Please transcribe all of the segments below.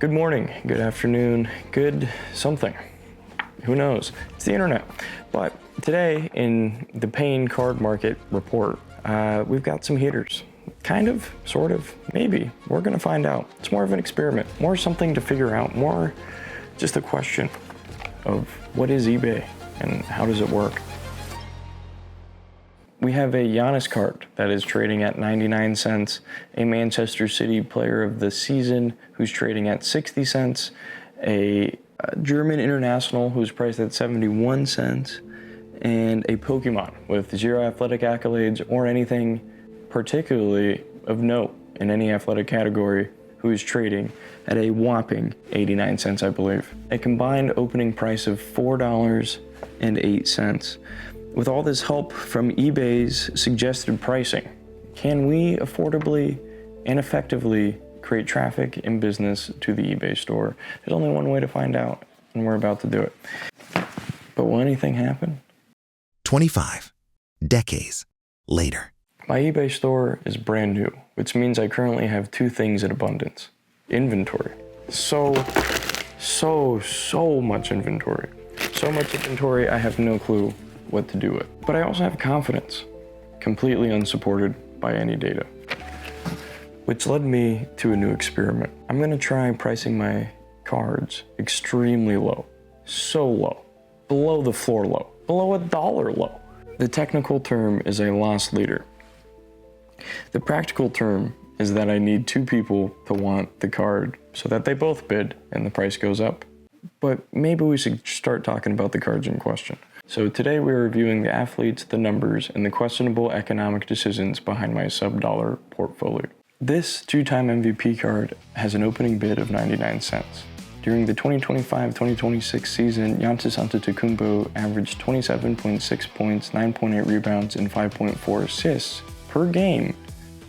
Good morning, good afternoon, good something. Who knows? It's the internet. But today in the Payne Card Market Report, we've got some heaters. Kind of, sort of, maybe. We're gonna find out. It's more of an experiment, more something to figure out, more just a question of what is eBay and how does it work? We have a Giannis card that is trading at 99 cents, a Manchester City player of the season who's trading at 60 cents, a German international who's priced at 71 cents, and a Pokemon with zero athletic accolades or anything particularly of note in any athletic category who is trading at a whopping 89 cents, I believe. A combined opening price of $4.08. With all this help from eBay's suggested pricing, can we affordably and effectively create traffic and business to the eBay store? There's only one way to find out, and we're about to do it. But will anything happen? 25 decades later. My eBay store is brand new, which means I currently have two things in abundance. Inventory. So much inventory. So much inventory, I have no clue what to do with. But I also have confidence, completely unsupported by any data. Which led me to a new experiment. I'm gonna try pricing my cards extremely low. So low. Below the floor low. Below $1 low. The technical term is a loss leader. The practical term is that I need two people to want the card so that they both bid and the price goes up. But maybe we should start talking about the cards in question. So today we're reviewing the athletes, the numbers, and the questionable economic decisions behind my sub-dollar portfolio. This two-time MVP card has an opening bid of 99 cents. During the 2025-2026 season, Giannis Antetokounmpo averaged 27.6 points, 9.8 rebounds, and 5.4 assists per game,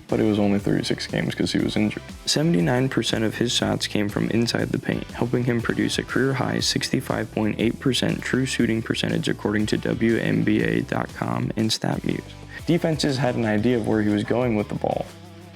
but it was only 36 games because he was injured. 79% of his shots came from inside the paint, helping him produce a career-high 65.8% true shooting percentage according to WNBA.com and StatMuse. Defenses had an idea of where he was going with the ball,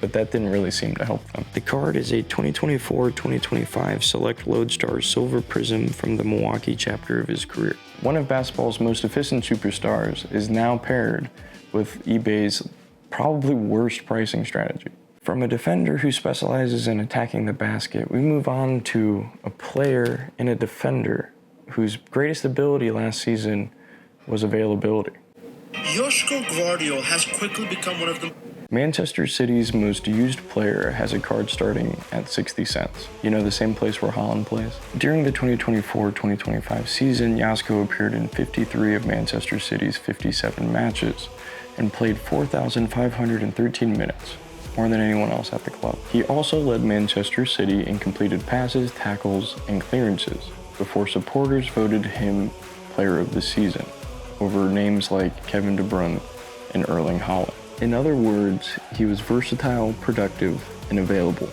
but that didn't really seem to help them. The card is a 2024-2025 Select Lodestar Silver Prism from the Milwaukee chapter of his career. One of basketball's most efficient superstars is now paired with eBay's probably worst pricing strategy. From a defender who specializes in attacking the basket, we move on to a player and a defender whose greatest ability last season was availability. Josko Gvardiol has quickly become one of the Manchester City's most used player has a card starting at 60 cents. You know, the same place where Holland plays? During the 2024-2025 season, Josko appeared in 53 of Manchester City's 57 matches and played 4,513 minutes, more than anyone else at the club. He also led Manchester City in completed passes, tackles, and clearances before supporters voted him Player of the Season over names like Kevin De Bruyne and Erling Haaland. In other words, he was versatile, productive, and available.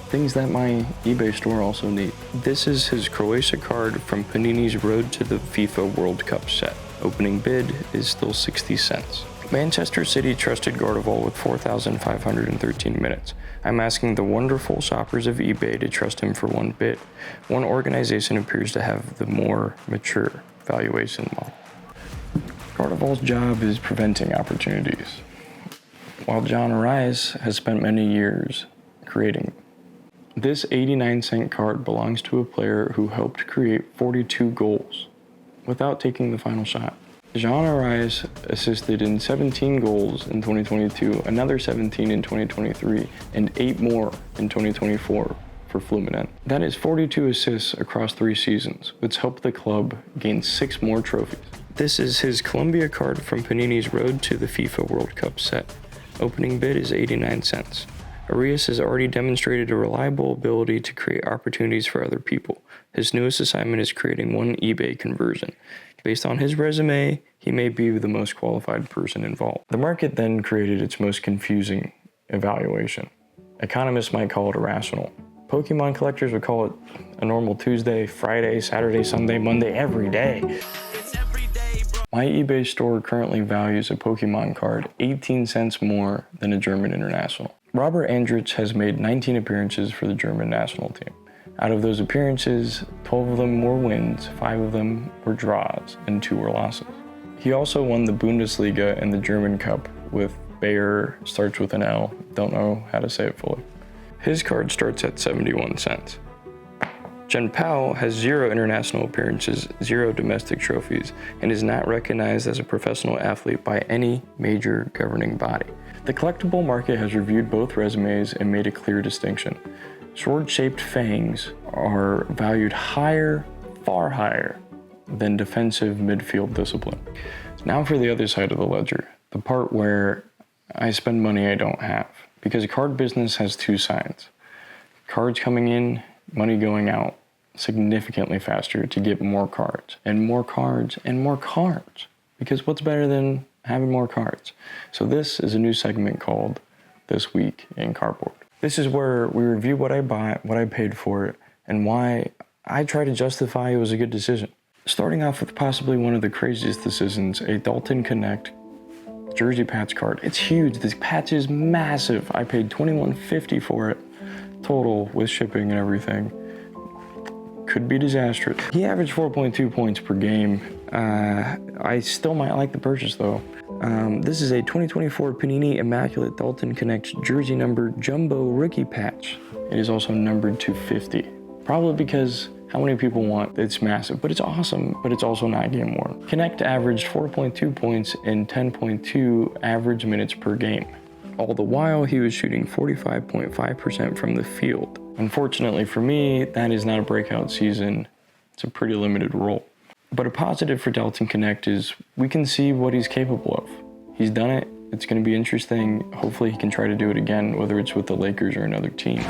Things that my eBay store also need. This is his Croatia card from Panini's Road to the FIFA World Cup set. Opening bid is still 60 cents. Manchester City trusted Gvardiol with 4,513 minutes. I'm asking the wonderful shoppers of eBay to trust him for one bid. One organization appears to have the more mature valuation model. Gvardiol's job is preventing opportunities, while John Arias has spent many years creating them. This 89-cent card belongs to a player who helped create 42 goals without taking the final shot. John Arias assisted in 17 goals in 2022, another 17 in 2023, and 8 more in 2024 for Fluminense. That is 42 assists across 3 seasons, which helped the club gain 6 more trophies. This is his Colombia card from Panini's Road to the FIFA World Cup set. Opening bid is 89 cents. Arias has already demonstrated a reliable ability to create opportunities for other people. His newest assignment is creating one eBay conversion. Based on his resume, he may be the most qualified person involved. The market then created its most confusing evaluation. Economists might call it irrational. Pokemon collectors would call it a normal Tuesday, Friday, Saturday, Sunday, Monday, every day. My eBay store currently values a Pokemon card 18 cents more than a German international. Robert Andrich has made 19 appearances for the German national team. Out of those appearances, 12 of them were wins, 5 of them were draws, and 2 were losses. He also won the Bundesliga and the German Cup with Bayer, starts with an L, don't know how to say it fully. His card starts at 71 cents. Jen Powell has 0 international appearances, 0 domestic trophies, and is not recognized as a professional athlete by any major governing body. The collectible market has reviewed both resumes and made a clear distinction. Sword-shaped fangs are valued higher, far higher, than defensive midfield discipline. Now for the other side of the ledger, the part where I spend money I don't have, because card business has 2 sides. Cards coming in, money going out significantly faster to get more cards, and more cards, and more cards. Because what's better than having more cards? So this is a new segment called This Week in Cardboard. This is where we review what I bought, what I paid for it, and why I try to justify it was a good decision. Starting off with possibly one of the craziest decisions, a Dalton Knecht jersey patch card. It's huge. This patch is massive. I paid $21.50 for it total with shipping and everything. Could be disastrous. He averaged 4.2 points per game. I still might like the purchase though. This is a 2024 Panini Immaculate Dalton Knecht jersey number jumbo rookie patch. It is also numbered to 50. Probably because how many people want it's massive, but it's awesome, but it's also not game worn. Knecht averaged 4.2 points and 10.2 average minutes per game. All the while, he was shooting 45.5% from the field. Unfortunately for me, that is not a breakout season. It's a pretty limited role. But a positive for Dalton Knecht is we can see what he's capable of. He's done it. It's going to be interesting. Hopefully he can try to do it again, whether it's with the Lakers or another team.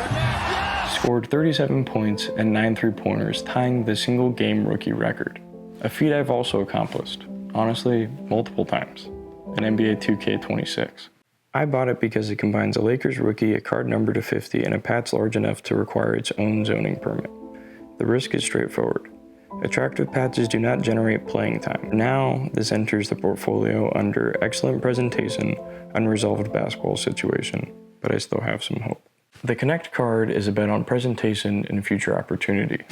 Scored 37 points and 9 3-pointers, tying the single game rookie record. A feat I've also accomplished, honestly, multiple times, in NBA 2K26. I bought it because it combines a Lakers rookie, a card number to 50, and a patch large enough to require its own zoning permit. The risk is straightforward. Attractive patches do not generate playing time. Now, this enters the portfolio under excellent presentation, unresolved basketball situation, but I still have some hope. The Knecht card is a bet on presentation and future opportunity,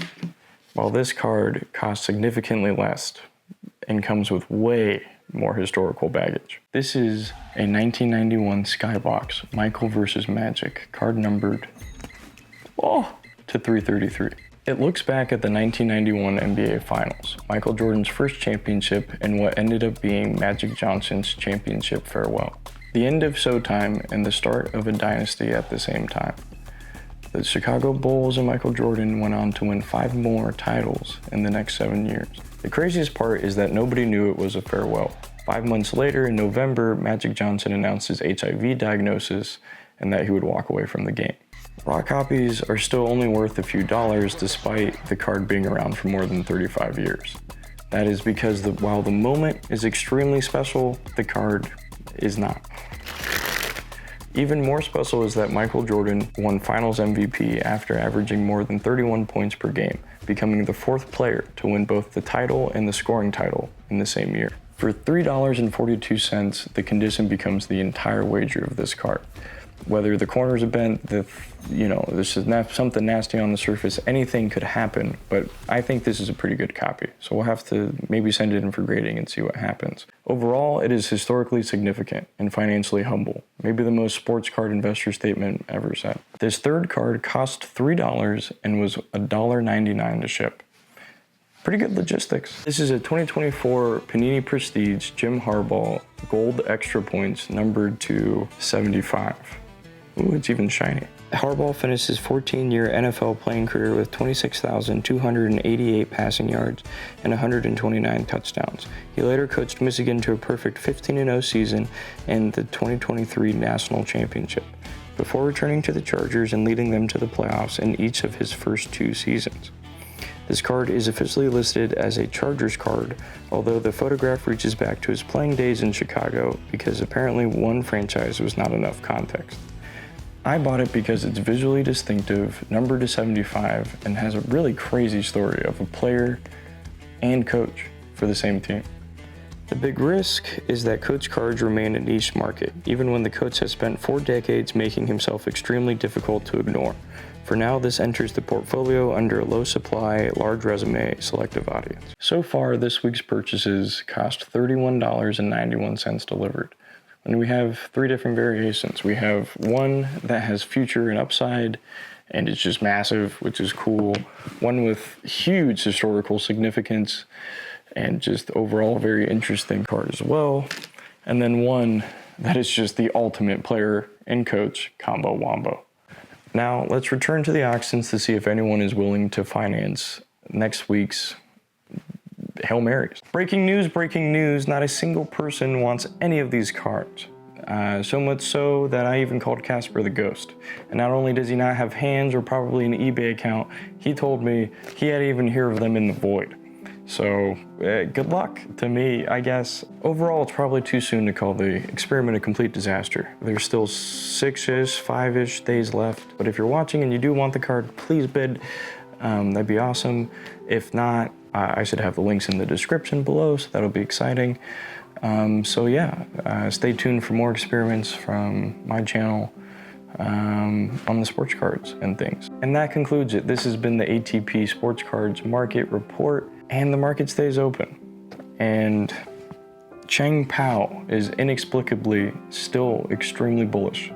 while this card costs significantly less and comes with way more historical baggage. This is a 1991 Skybox Michael vs. Magic, card numbered to 333. It looks back at the 1991 NBA Finals, Michael Jordan's first championship and what ended up being Magic Johnson's championship farewell. The end of Showtime and the start of a dynasty at the same time. The Chicago Bulls and Michael Jordan went on to win 5 more titles in the next 7 years. The craziest part is that nobody knew it was a farewell. 5 months later, in November, Magic Johnson announced his HIV diagnosis and that he would walk away from the game. Raw copies are still only worth a few dollars despite the card being around for more than 35 years. That is because while the moment is extremely special, the card is not. Even more special is that Michael Jordan won Finals MVP after averaging more than 31 points per game, becoming the 4th player to win both the title and the scoring title in the same year. For $3.42, the condition becomes the entire wager of this card. Whether the corners are bent, there's something nasty on the surface, anything could happen, but I think this is a pretty good copy. So we'll have to maybe send it in for grading and see what happens. Overall, it is historically significant and financially humble. Maybe the most sports card investor statement ever said. This third card cost $3 and was $1.99 to ship. Pretty good logistics. This is a 2024 Panini Prestige Jim Harbaugh Gold Extra Points numbered to 75. Ooh, it's even shiny. Harbaugh finished his 14-year NFL playing career with 26,288 passing yards and 129 touchdowns. He later coached Michigan to a perfect 15-0 season and the 2023 National Championship, before returning to the Chargers and leading them to the playoffs in each of his first 2 seasons. This card is officially listed as a Chargers card, although the photograph reaches back to his playing days in Chicago because apparently one franchise was not enough context. I bought it because it's visually distinctive, numbered to 75, and has a really crazy story of a player and coach for the same team. The big risk is that coach cards remain a niche market, even when the coach has spent 4 decades making himself extremely difficult to ignore. For now, this enters the portfolio under a low supply, large resume, selective audience. So far, this week's purchases cost $31.91 delivered. And we have 3 different variations. We have one that has future and upside, and it's just massive, which is cool. One with huge historical significance, and just overall very interesting card as well. And then one that is just the ultimate player and coach combo wombo. Now, let's return to the auctions to see if anyone is willing to finance next week's Hail Marys. Breaking news, not a single person wants any of these cards. So much so that I even called Casper the Ghost. And not only does he not have hands or probably an eBay account, he told me he had even heard of them in the void. So, good luck to me, I guess. Overall, it's probably too soon to call the experiment a complete disaster. There's still 6-ish, 5-ish days left. But if you're watching and you do want the card, please bid. That'd be awesome. If not, I should have the links in the description below, so that'll be exciting. So yeah, stay tuned for more experiments from my channel on the sports cards and things. And that concludes it. This has been the ATP Sports Cards Market Report, and the market stays open. And Chang Pao is inexplicably still extremely bullish.